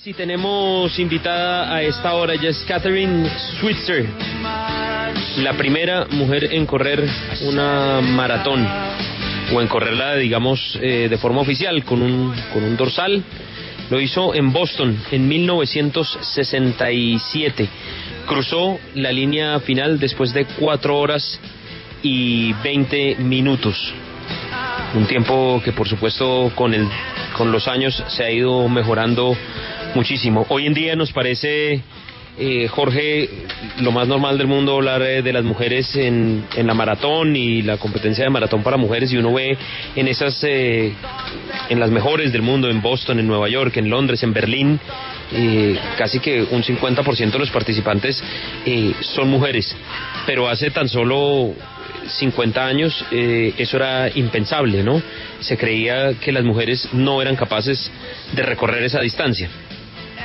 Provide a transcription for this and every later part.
Sí, tenemos invitada a esta hora, ella es Catherine Switzer, la primera mujer en correr una maratón, o en correrla, digamos, de forma oficial, con un dorsal. Lo hizo en Boston en 1967. Cruzó la línea final después de 4 horas y 20 minutos. Un tiempo que, por supuesto, con los años se ha ido mejorando muchísimo. Hoy en día nos parece, Jorge, lo más normal del mundo hablar de las mujeres en la maratón y la competencia de maratón para mujeres, y uno ve en esas, en las mejores del mundo, en Boston, en Nueva York, en Londres, en Berlín, casi que un 50% de los participantes son mujeres, pero hace tan solo 50 años eso era impensable, ¿no? Se creía que las mujeres no eran capaces de recorrer esa distancia.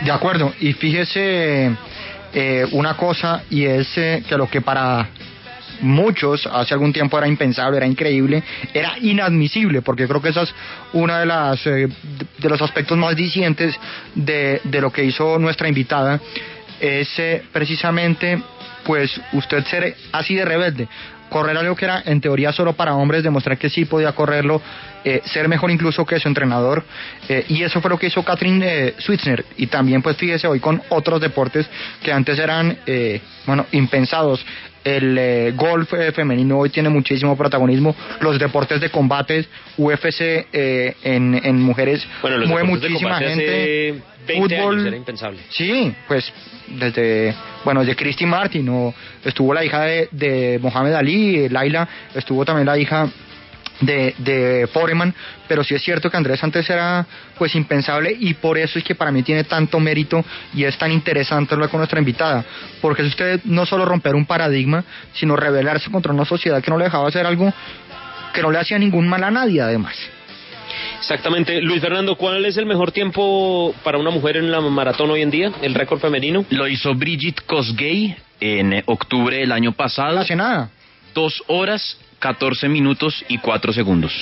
De acuerdo, y fíjese una cosa, y es que lo que para muchos hace algún tiempo era impensable, era increíble, era inadmisible, porque creo que esa es una de las de los aspectos más dicientes de lo que hizo nuestra invitada, es precisamente pues usted ser así de rebelde, correr algo que era en teoría solo para hombres, demostrar que sí podía correrlo, ser mejor incluso que su entrenador, y eso fue lo que hizo Catherine Switzer. Y también pues fíjese hoy con otros deportes que antes eran impensados. El golf femenino hoy tiene muchísimo protagonismo, los deportes de combates, UFC en mujeres, mueve muchísima gente. 20 fútbol años era impensable. Sí, pues desde Christy Martin, o estuvo la hija de Mohamed Ali, Laila, estuvo también la hija de Foreman, pero sí es cierto que Andrés antes era pues impensable, y por eso es que para mí tiene tanto mérito y es tan interesante hablar con nuestra invitada, porque es usted no solo romper un paradigma, sino rebelarse contra una sociedad que no le dejaba hacer algo que no le hacía ningún mal a nadie, además. Exactamente. Luis Fernando, ¿cuál es el mejor tiempo para una mujer en la maratón hoy en día, el récord femenino? Lo hizo Brigitte Kosgei en octubre del año pasado. No hace nada. 2 horas, 14 minutos y 4 segundos.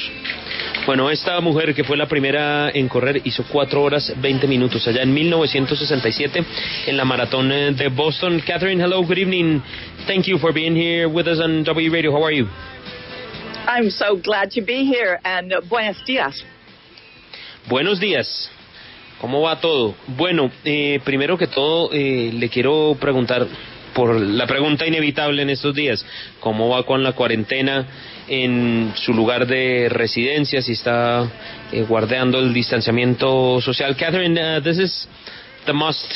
Bueno, esta mujer que fue la primera en correr hizo 4 horas 20 minutos allá en 1967 en la maratón de Boston. Catherine, hello, good evening. Thank you for being here with us on W Radio. How are you? I'm so glad to be here, and buenos días. Buenos días. ¿Cómo va todo? Bueno, primero que todo le quiero preguntar por la pregunta inevitable en estos días. ¿Cómo va con la cuarentena en su lugar de residencia? Si está guardando el distanciamiento social. Catherine, this is the must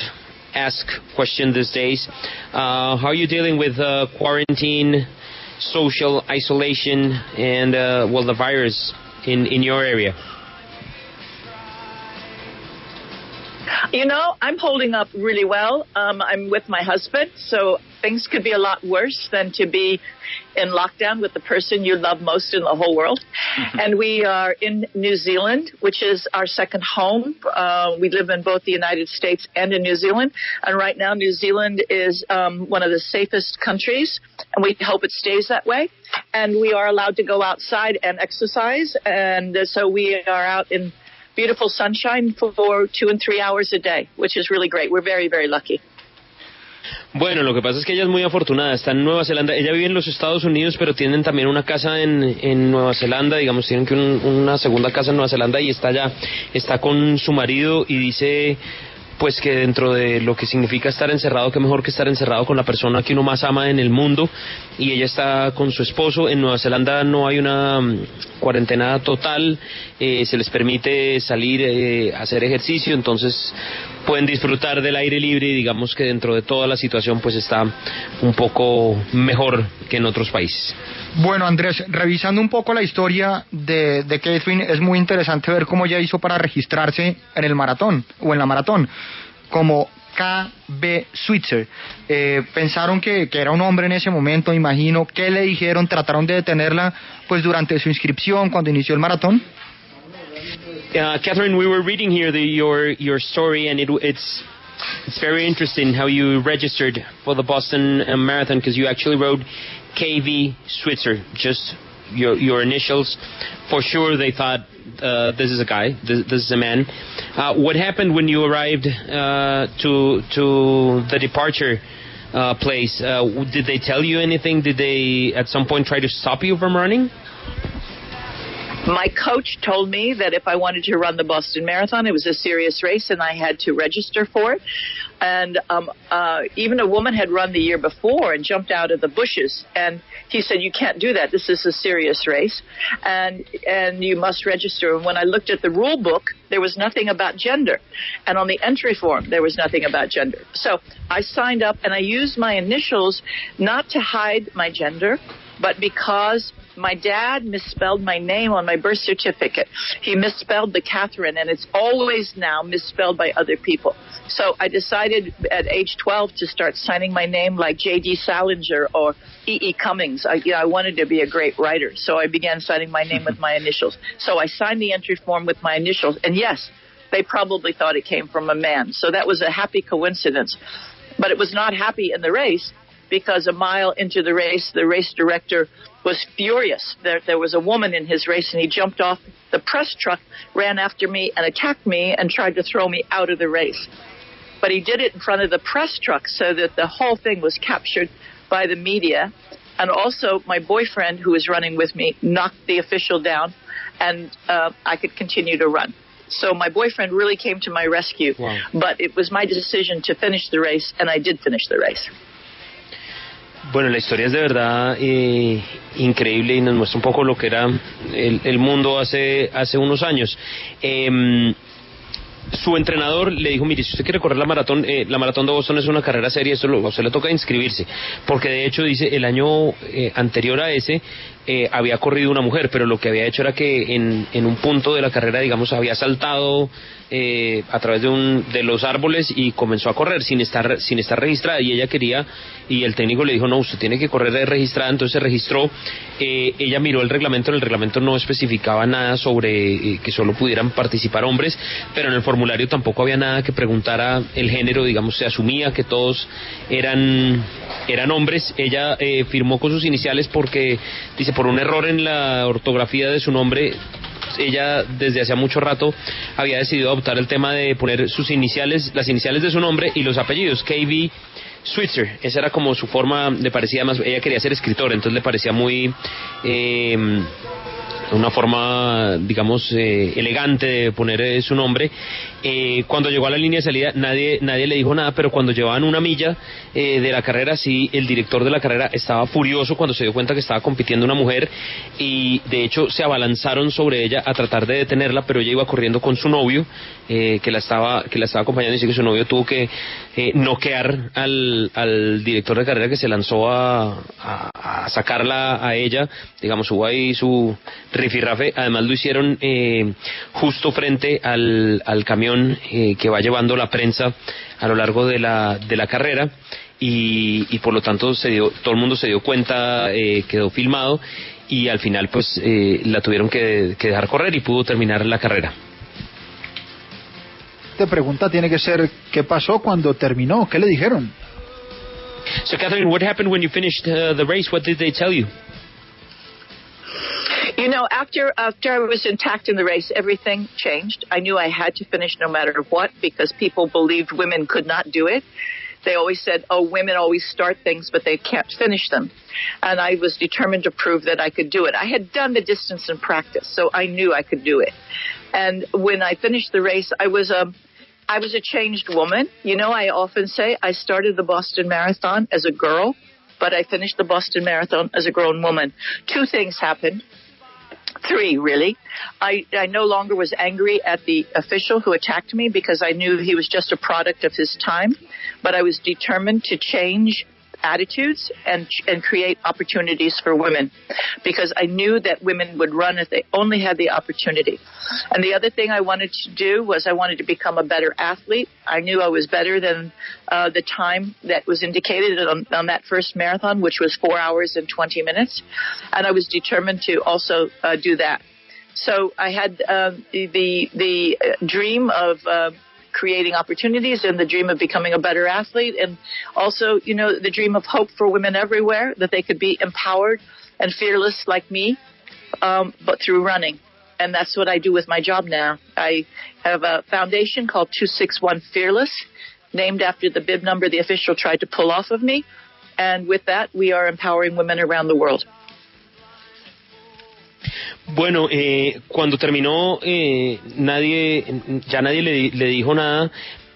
ask question these days. How are you dealing with quarantine, social isolation, and the virus in your area? You know, I'm holding up really well. I'm with my husband, so things could be a lot worse than to be in lockdown with the person you love most in the whole world. And we are in New Zealand, which is our second home. We live in both the United States and in New Zealand. And right now, New Zealand is one of the safest countries, and we hope it stays that way. And we are allowed to go outside and exercise. And so we are out in beautiful sunshine for 2 and 3 hours a day, which is really great. We're very, very lucky. Bueno, lo que pasa es que ella es muy afortunada, está en Nueva Zelanda. Ella vive en los Estados Unidos, pero tienen también una casa en Nueva Zelanda, digamos, tienen que una segunda casa en Nueva Zelanda, y está allá, está con su marido, y dice pues que dentro de lo que significa estar encerrado, que mejor que estar encerrado con la persona que uno más ama en el mundo, y ella está con su esposo. En Nueva Zelanda no hay una cuarentena total, se les permite salir, hacer ejercicio, entonces pueden disfrutar del aire libre, y digamos que dentro de toda la situación pues está un poco mejor que en otros países. Bueno, Andrés, revisando un poco la historia de Catherine, es muy interesante ver cómo ella hizo para registrarse en el maratón, o en la maratón, como KB Switzer. Pensaron que era un hombre en ese momento, imagino. ¿Qué le dijeron? ¿Trataron de detenerla pues durante su inscripción cuando inició el maratón? Catherine, we were reading here your story, and it's very interesting how you registered for the Boston Marathon, because you actually wrote KV Switzer, just your initials. For sure, they thought this is a guy, this is a man. What happened when you arrived to the departure place? Did they tell you anything? Did they at some point try to stop you from running? My coach told me that if I wanted to run the Boston Marathon, it was a serious race and I had to register for it. And even a woman had run the year before and jumped out of the bushes. And he said, you can't do that. This is a serious race. And you must register. And when I looked at the rule book, there was nothing about gender. And on the entry form, there was nothing about gender. So I signed up and I used my initials not to hide my gender, but because my dad misspelled my name on my birth certificate. He misspelled the Catherine, and it's always now misspelled by other people. So I decided at age 12 to start signing my name like J.D. Salinger or E.E. Cummings. I wanted to be a great writer, so I began signing my name with my initials. So I signed the entry form with my initials, and yes, they probably thought it came from a man. So that was a happy coincidence. But it was not happy in the race, because a mile into the race director was furious. There was a woman in his race, and he jumped off the press truck, ran after me, and attacked me and tried to throw me out of the race. But he did it in front of the press truck so that the whole thing was captured by the media. And also, my boyfriend, who was running with me, knocked the official down, and I could continue to run. So my boyfriend really came to my rescue. Wow. But it was my decision to finish the race, and I did finish the race. Bueno, la historia es de verdad increíble y nos muestra un poco lo que era el mundo hace unos años. Su entrenador le dijo, mire, si usted quiere correr la maratón de Boston es una carrera seria, a usted le toca inscribirse, porque de hecho dice, el año anterior a ese había corrido una mujer, pero lo que había hecho era que en un punto de la carrera, digamos, había saltado a través de los árboles y comenzó a correr sin estar registrada, y ella quería, y el técnico le dijo, no, usted tiene que correr registrada. Entonces se registró. Ella miró el reglamento no especificaba nada sobre que solo pudieran participar hombres, pero en el formulario tampoco había nada que preguntara el género, digamos, se asumía que todos eran hombres. Ella firmó con sus iniciales porque, dice, por un error en la ortografía de su nombre, ella desde hace mucho rato había decidido adoptar el tema de poner las iniciales de su nombre y los apellidos, KB Switzer. Esa era como su forma, le parecía más, ella quería ser escritora, entonces le parecía muy una forma, digamos, elegante de poner su nombre. Cuando llegó a la línea de salida nadie le dijo nada, pero cuando llevaban una milla de la carrera, sí, el director de la carrera estaba furioso cuando se dio cuenta que estaba compitiendo una mujer, y de hecho se abalanzaron sobre ella a tratar de detenerla, pero ella iba corriendo con su novio, que la estaba acompañando, y dice que su novio tuvo que noquear al director de carrera, que se lanzó a sacarla a ella. Digamos, hubo ahí su rifirrafe. Además lo hicieron justo frente al camión que va llevando la prensa a lo largo de la carrera, y por lo tanto todo el mundo se dio cuenta, quedó filmado, y al final pues la tuvieron que dejar correr y pudo terminar la carrera. Esta pregunta tiene que ser, ¿qué pasó cuando terminó? ¿Qué le dijeron? So Catherine, what happened when you finished the race? What did they tell you? You know, after I was intact in the race, everything changed. I knew I had to finish no matter what, because people believed women could not do it. They always said, oh, women always start things, but they can't finish them. And I was determined to prove that I could do it. I had done the distance in practice, so I knew I could do it. And when I finished the race, I was a changed woman. You know, I often say I started the Boston Marathon as a girl, but I finished the Boston Marathon as a grown woman. 2 things happened. 3, really. I no longer was angry at the official who attacked me, because I knew he was just a product of his time, but I was determined to change attitudes and create opportunities for women, because I knew that women would run if they only had the opportunity. And the other thing I wanted to do was I wanted to become a better athlete. I knew I was better than the time that was indicated on that first marathon, which was 4 hours and 20 minutes. And I was determined to also do that. So I had the dream of creating opportunities and the dream of becoming a better athlete, and also, you know, the dream of hope for women everywhere, that they could be empowered and fearless like me but through running. And that's what I do with my job now. I have a foundation called 261 Fearless, named after the bib number the official tried to pull off of me. And with that, we are empowering women around the world. Bueno, cuando terminó, nadie le dijo nada.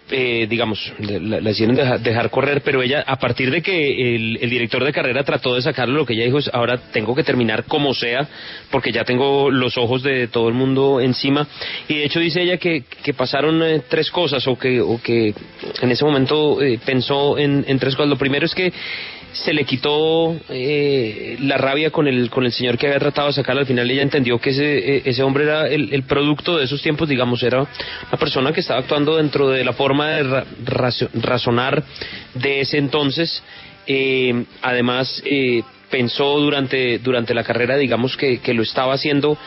Digamos, la hicieron dejar correr, pero ella, a partir de que el director de carrera trató de sacarlo, lo que ella dijo es: ahora tengo que terminar como sea, porque ya tengo los ojos de todo el mundo encima. Y de hecho dice ella que pasaron tres cosas, o que en ese momento pensó en tres cosas. Lo primero es que se le quitó la rabia con el señor que había tratado de sacarla. Al final ella entendió que ese hombre era el producto de esos tiempos, digamos, era una persona que estaba actuando dentro de la forma de razonar de ese entonces. Además, pensó durante la carrera, digamos, que lo estaba haciendo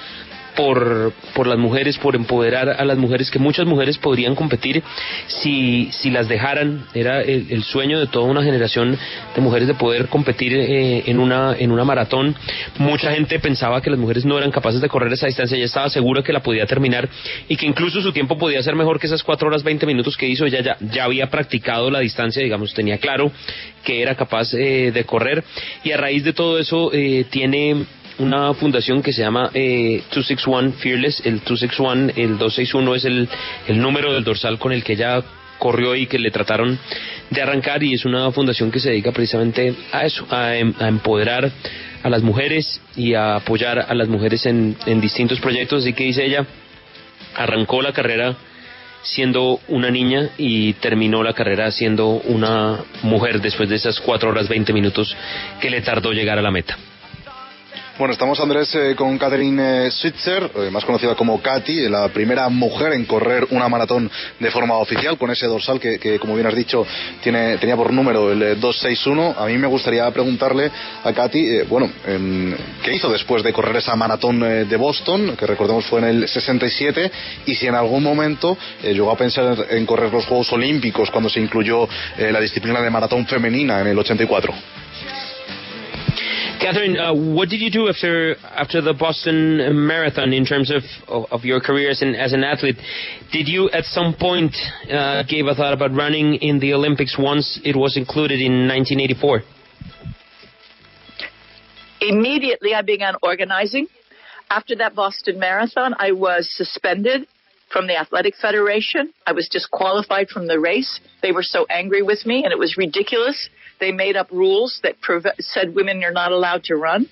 por las mujeres, por empoderar a las mujeres, que muchas mujeres podrían competir si las dejaran. Era el sueño de toda una generación de mujeres de poder competir en una maratón. Mucha gente pensaba que las mujeres no eran capaces de correr esa distancia. Ella estaba segura que la podía terminar y que incluso su tiempo podía ser mejor que esas 4 horas 20 minutos que hizo. Ella ya había practicado la distancia, digamos, tenía claro que era capaz de correr, y a raíz de todo eso tiene una fundación que se llama 261 Fearless. El 261, el 261 es el número del dorsal con el que ella corrió y que le trataron de arrancar, y es una fundación que se dedica precisamente a eso, a empoderar a las mujeres y a apoyar a las mujeres en distintos proyectos. Así que dice ella, arrancó la carrera siendo una niña y terminó la carrera siendo una mujer después de esas 4 horas 20 minutos que le tardó llegar a la meta. Bueno, estamos, Andrés, con Catherine Switzer, más conocida como Katy, la primera mujer en correr una maratón de forma oficial, con ese dorsal que como bien has dicho, tenía por número el 261. A mí me gustaría preguntarle a Katy, ¿qué hizo después de correr esa maratón de Boston, que recordemos fue en el 67, y si en algún momento llegó a pensar en correr los Juegos Olímpicos cuando se incluyó la disciplina de maratón femenina en el 84? Catherine, what did you do after the Boston Marathon in terms of your career as an athlete? Did you at some point give a thought about running in the Olympics once it was included in 1984? Immediately I began organizing. After that Boston Marathon, I was suspended from the Athletic Federation. I was disqualified from the race. They were so angry with me, and it was ridiculous. They made up rules that said women are not allowed to run.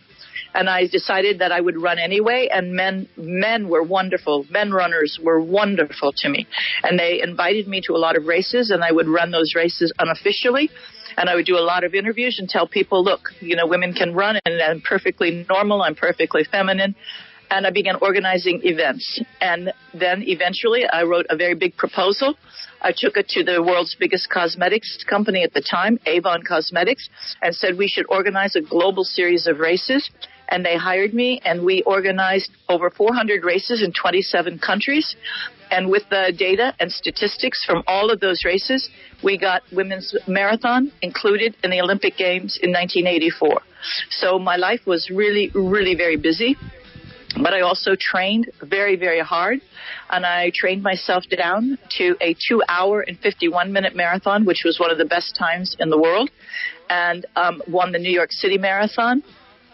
And I decided that I would run anyway, and men were wonderful. Men runners were wonderful to me. And they invited me to a lot of races, and I would run those races unofficially. And I would do a lot of interviews and tell people, look, women can run, and I'm perfectly normal, I'm perfectly feminine. And I began organizing events. And then eventually I wrote a very big proposal. I took it to the world's biggest cosmetics company at the time, Avon Cosmetics, and said we should organize a global series of races. And they hired me, and we organized over 400 races in 27 countries. And with the data and statistics from all of those races, we got women's marathon included in the Olympic Games in 1984. So my life was really, really very busy. But I also trained very, very hard, and I trained myself down to a 2 hour and 51-minute marathon, which was one of the best times in the world, and won the New York City Marathon,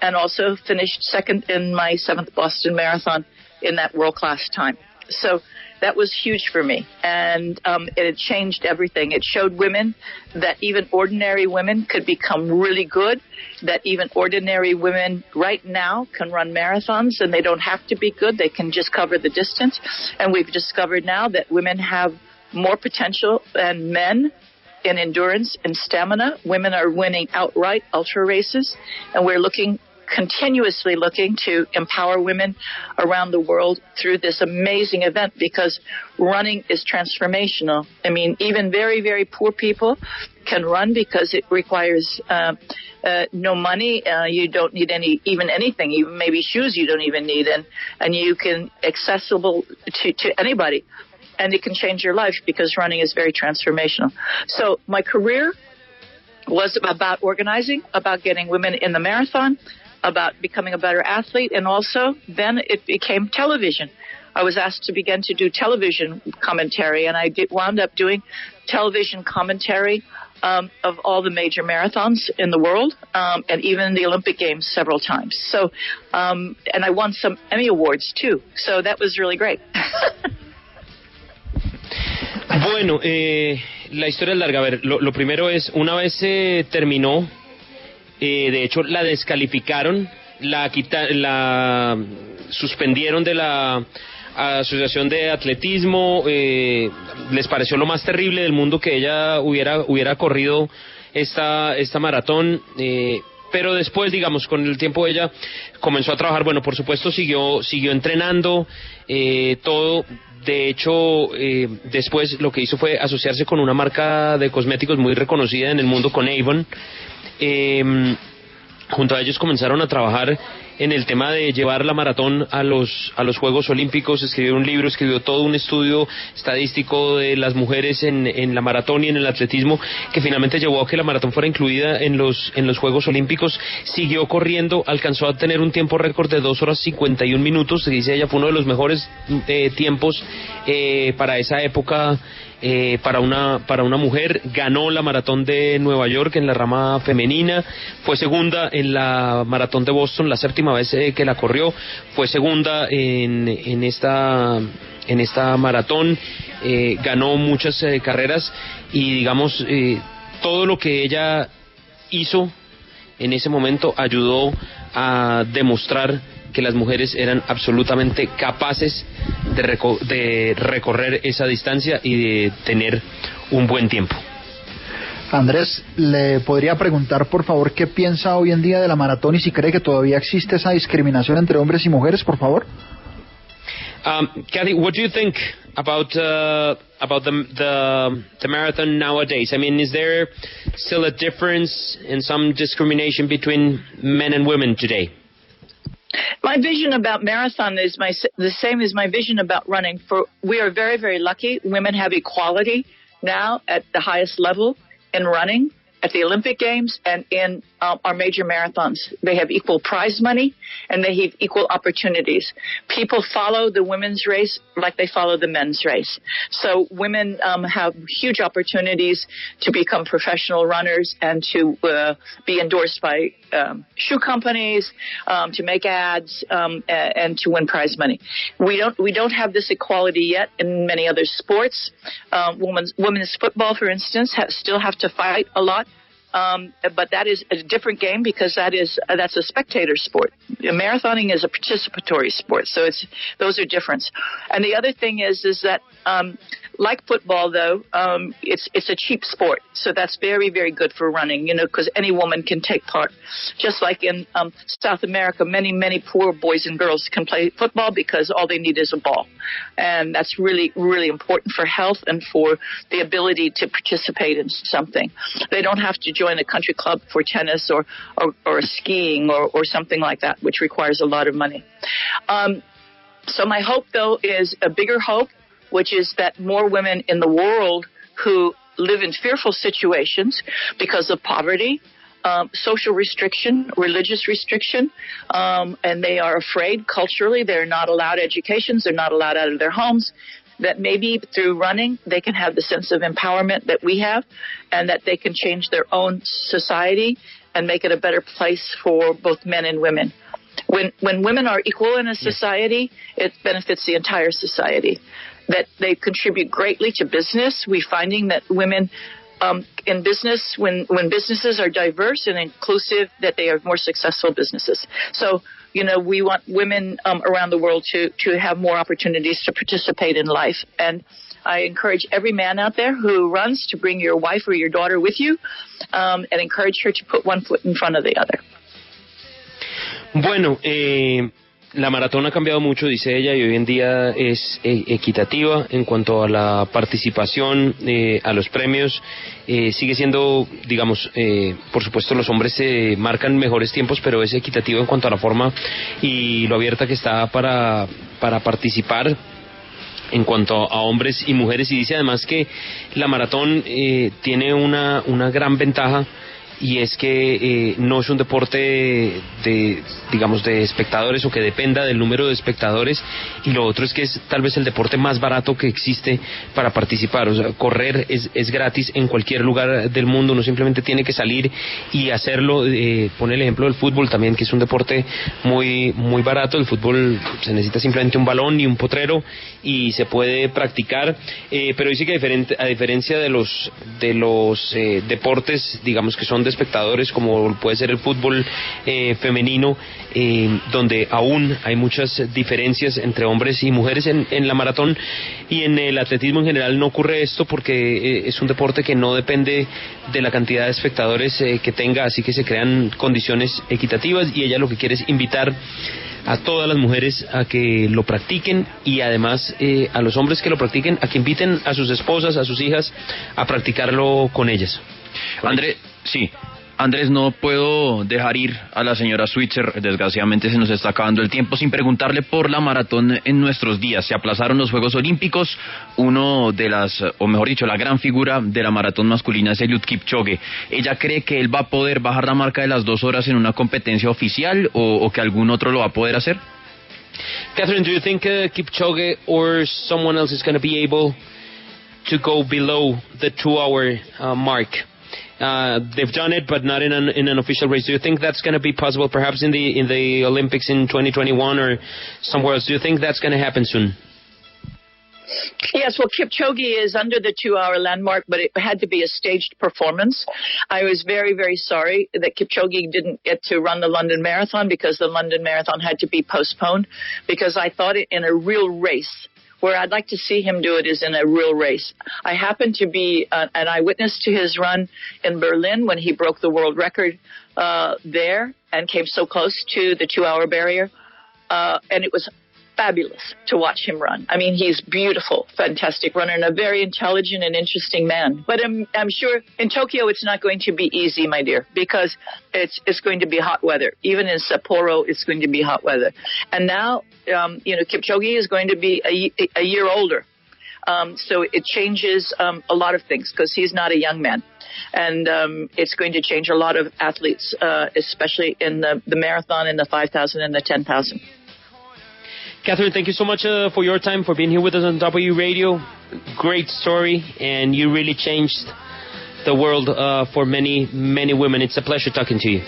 and also finished second in my 7th Boston Marathon in that world-class time. So that was huge for me, and it changed everything. It showed women that even ordinary women could become really good, that even ordinary women right now can run marathons, and they don't have to be good. They can just cover the distance. And we've discovered now that women have more potential than men in endurance and stamina. Women are winning outright ultra races, and we're continuously looking to empower women around the world through this amazing event, because running is transformational. I mean, even very, very poor people can run because it requires no money. You don't need anything. Even maybe shoes you don't even need, and you can accessible to anybody, and it can change your life because running is very transformational. So my career was about organizing, about getting women in the marathon, about becoming a better athlete, and also then it became television. I was asked to begin to do television commentary, and I wound up doing television commentary of all the major marathons in the world, and even the Olympic Games several times. So, and I won some Emmy Awards too. So that was really great. Bueno, la historia es larga. A ver, lo primero es, una vez se terminó, de hecho la descalificaron, la suspendieron de la Asociación de Atletismo, les pareció lo más terrible del mundo que ella hubiera corrido esta maratón, pero después, digamos, con el tiempo ella comenzó a trabajar. Bueno, por supuesto siguió entrenando, todo. De hecho, después lo que hizo fue asociarse con una marca de cosméticos muy reconocida en el mundo, con Avon. Junto a ellos comenzaron a trabajar en el tema de llevar la maratón a los Juegos Olímpicos. Escribió un libro, escribió todo un estudio estadístico de las mujeres en la maratón y en el atletismo, que finalmente llevó a que la maratón fuera incluida en los Juegos Olímpicos. Siguió corriendo, alcanzó a tener un tiempo récord de 2 horas 51 minutos, se dice ella, fue uno de los mejores tiempos para esa época. Para una mujer. Ganó la maratón de Nueva York en la rama femenina, fue segunda en la maratón de Boston, la 7ª vez que la corrió, fue segunda en esta maratón, ganó muchas carreras, y digamos, todo lo que ella hizo en ese momento ayudó a demostrar que las mujeres eran absolutamente capaces de recorrer esa distancia y de tener un buen tiempo. Andrés, ¿le podría preguntar por favor qué piensa hoy en día de la maratón y si cree que todavía existe esa discriminación entre hombres y mujeres, por favor? Kathy, what do you think about the marathon nowadays? I mean, is there still a difference and some discrimination between men and women today? My vision about marathon is the same as my vision about running. We are very, very lucky. Women have equality now at the highest level in running at the Olympic Games and in our major marathons. They have equal prize money and they have equal opportunities. People follow the women's race like they follow the men's race. So women have huge opportunities to become professional runners and to be endorsed by shoe companies, to make ads, and to win prize money. We don't have this equality yet in many other sports. Women's football, for instance, still have to fight a lot. But that is a different game because that's a spectator sport. Marathoning is a participatory sport, so those are different. And the other thing is that like football, though, it's a cheap sport, so that's very, very good for running. Because any woman can take part. Just like in South America, many, many poor boys and girls can play football because all they need is a ball, and that's really, really important for health and for the ability to participate in something. They don't have to join a country club for tennis or skiing or something like that, which requires a lot of money. So my hope, though, is a bigger hope, which is that more women in the world who live in fearful situations because of poverty, social restriction, religious restriction, and they are afraid culturally, they're not allowed educations, they're not allowed out of their homes, that maybe through running they can have the sense of empowerment that we have and that they can change their own society and make it a better place for both men and women. When women are equal in a society, it benefits the entire society. That they contribute greatly to business. We're finding that women in business, when businesses are diverse and inclusive, that they are more successful businesses. So, we want women around the world to have more opportunities to participate in life. And I encourage every man out there who runs to bring your wife or your daughter with you and encourage her to put one foot in front of the other. Bueno, la maratón ha cambiado mucho, dice ella, y hoy en día es equitativa en cuanto a la participación, a los premios. Sigue siendo, digamos, por supuesto los hombres marcan mejores tiempos, pero es equitativo en cuanto a la forma y lo abierta que está para participar en cuanto a hombres y mujeres. Y dice además que la maratón tiene una gran ventaja, y es que no es un deporte de, digamos, de espectadores o que dependa del número de espectadores, y lo otro es que es tal vez el deporte más barato que existe para participar. O sea, correr es gratis en cualquier lugar del mundo, uno simplemente tiene que salir y hacerlo. Pone el ejemplo del fútbol también, que es un deporte muy barato. El fútbol se necesita simplemente un balón y un potrero y se puede practicar, pero dice que a diferencia de los deportes, digamos, que son de espectadores, como puede ser el fútbol femenino, donde aún hay muchas diferencias entre hombres y mujeres en la maratón y en el atletismo en general, no ocurre esto porque es un deporte que no depende de la cantidad de espectadores que tenga, así que se crean condiciones equitativas, y ella lo que quiere es invitar a todas las mujeres a que lo practiquen, y además a los hombres que lo practiquen a que inviten a sus esposas, a sus hijas a practicarlo con ellas. Andrés, no puedo dejar ir a la señora Switzer, desgraciadamente se nos está acabando el tiempo, sin preguntarle por la maratón en nuestros días. Se aplazaron los Juegos Olímpicos, la gran figura de la maratón masculina es Eliud Kipchoge. ¿Ella cree que él va a poder bajar la marca de las 2 horas en una competencia oficial o que algún otro lo va a poder hacer? Catherine, do you think Kipchoge or someone else is going to be able to go below the 2-hour mark? They've done it, but not in an official race. Do you think that's going to be possible, perhaps in the Olympics in 2021 or somewhere else? Do you think that's going to happen soon? Yes, well, Kipchoge is under the 2-hour landmark, but it had to be a staged performance. I was very, very sorry that Kipchoge didn't get to run the London Marathon, because the London Marathon had to be postponed, because I thought it in a real race. Where I'd like to see him do it is in a real race. I happened to be an eyewitness to his run in Berlin when he broke the world record there and came so close to the 2-hour barrier. And it was fabulous to watch him run. I mean, he's beautiful, fantastic runner, and a very intelligent and interesting man. But I'm sure in Tokyo it's not going to be easy, my dear, because it's going to be hot weather. Even in Sapporo, it's going to be hot weather. And now, Kipchoge is going to be a year older. So it changes a lot of things, because he's not a young man. And it's going to change a lot of athletes, especially in the marathon, and the 5,000 and the 10,000. Catherine, thank you so much for your time, for being here with us on W Radio. Great story, and you really changed the world for many, many women. It's a pleasure talking to you.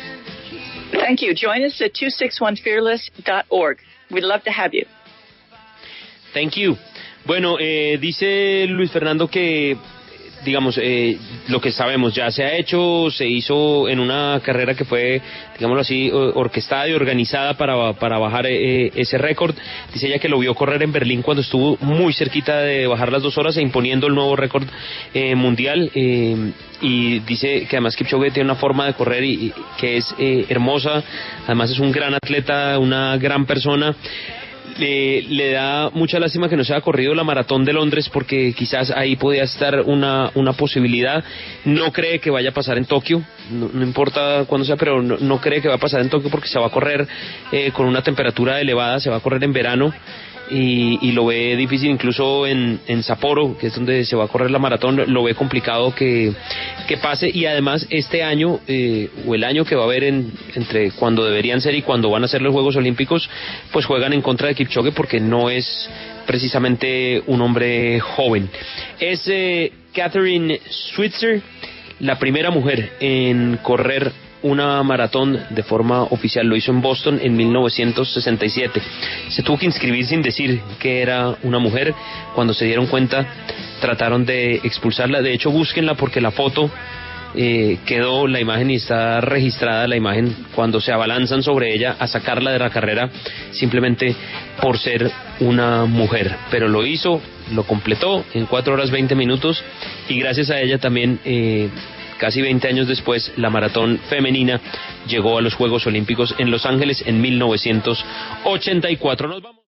Thank you. Join us at 261fearless.org. We'd love to have you. Thank you. Bueno, dice Luis Fernando que, digamos, lo que sabemos ya se ha hecho, se hizo en una carrera que fue, digámoslo así, orquestada y organizada para bajar ese récord. Dice ella que lo vio correr en Berlín cuando estuvo muy cerquita de bajar las 2 horas e imponiendo el nuevo récord mundial. Y dice que además Kipchoge tiene una forma de correr y que es hermosa, además es un gran atleta, una gran persona. Le da mucha lástima que no se haya corrido la maratón de Londres, porque quizás ahí podía estar una posibilidad. No cree que vaya a pasar en Tokio, no importa cuándo sea, pero no cree que va a pasar en Tokio, porque se va a correr con una temperatura elevada, se va a correr en verano, y lo ve difícil. Incluso en Sapporo, que es donde se va a correr la maratón, lo ve complicado que pase. Y además este año, o el año que va a haber entre cuando deberían ser y cuando van a ser los Juegos Olímpicos, pues juegan en contra de Kipchoge, porque no es precisamente un hombre joven. Es Catherine Switzer, la primera mujer en correr una maratón de forma oficial. Lo hizo en Boston en 1967. Se tuvo que inscribir sin decir que era una mujer. Cuando se dieron cuenta, trataron de expulsarla. De hecho, búsquenla, porque la foto quedó, la imagen, y está registrada la imagen cuando se abalanzan sobre ella a sacarla de la carrera, simplemente por ser una mujer. Pero lo hizo, lo completó en 4 horas 20 minutos, y gracias a ella también, casi 20 años después, la maratón femenina llegó a los Juegos Olímpicos en Los Ángeles en 1984. Nos vamos.